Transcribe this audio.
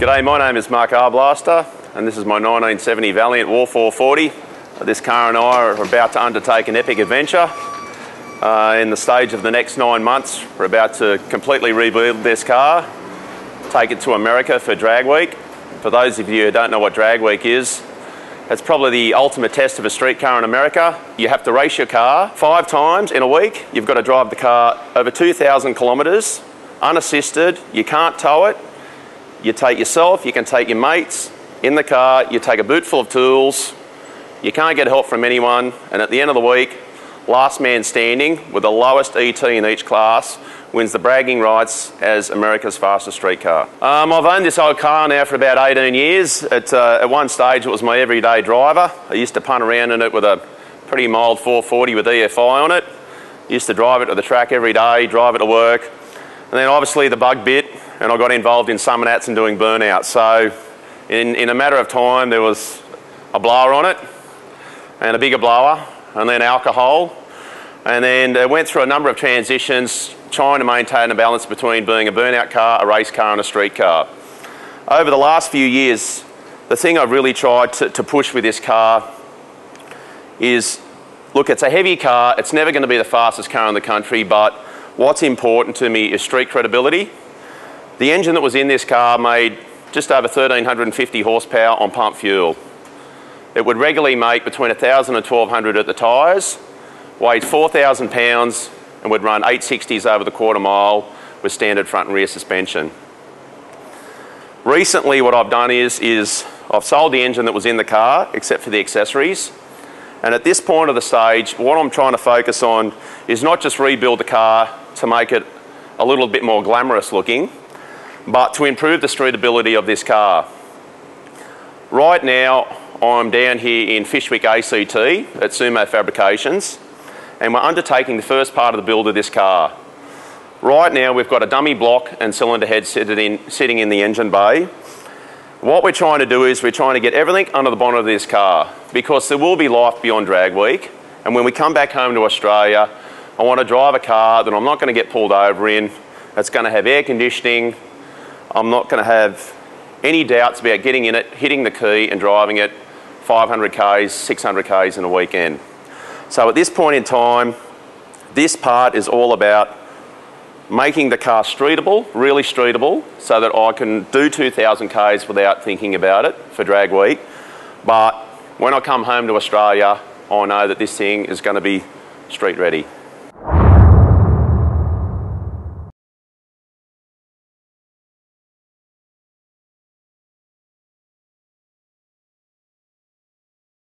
G'day, my name is Mark Arblaster and this is my 1970 Valiant WAR440. This car and I are about to undertake an epic adventure. In the stage of the next 9 months, we're about to completely rebuild this car, take it to America for Drag Week. For those of you who don't know what Drag Week is, it's probably the ultimate test of a street car in America. You have to race your car 5 times in a week. You've got to drive the car over 2,000 kilometres, unassisted. You can't tow it. You take yourself, you can take your mates in the car, you take a boot full of tools, you can't get help from anyone, and at the end of the week, last man standing with the lowest ET in each class wins the bragging rights as America's fastest street car. I've owned this old car now for about 18 years. At one stage it was my everyday driver. I used to punt around in it with a pretty mild 440 with EFI on it. Used to drive it to the track every day, drive it to work. And then obviously the bug bit and I got involved in summonats and doing burnouts. So in a matter of time there was a blower on it and a bigger blower and then alcohol. And then it went through a number of transitions trying to maintain a balance between being a burnout car, a race car and a street car. Over the last few years, the thing I've really tried to push with this car is, look, it's a heavy car, it's never going to be the fastest car in the country, but what's important to me is street credibility. The engine that was in this car made just over 1,350 horsepower on pump fuel. It would regularly make between 1,000 and 1,200 at the tyres, weighed 4,000 pounds and would run 860s over the quarter mile with standard front and rear suspension. Recently what I've done is I've sold the engine that was in the car except for the accessories, and at this point of the stage what I'm trying to focus on is not just rebuild the car to make it a little bit more glamorous looking, but to improve the streetability of this car. Right now I'm down here in Fyshwick ACT at Sumo Fabrications, and we're undertaking the first part of the build of this car. Right now we've got a dummy block and cylinder head sitting in the engine bay. What we're trying to do is we're trying to get everything under the bonnet of this car, because there will be life beyond Drag Week, and when we come back home to Australia I want to drive a car that I'm not going to get pulled over in. It's going to have air conditioning. I'm not going to have any doubts about getting in it, hitting the key and driving it 500 Ks, 600 Ks in a weekend. So at this point in time, this part is all about making the car streetable, really streetable, so that I can do 2,000 Ks without thinking about it for Drag Week. But when I come home to Australia, I know that this thing is going to be street ready.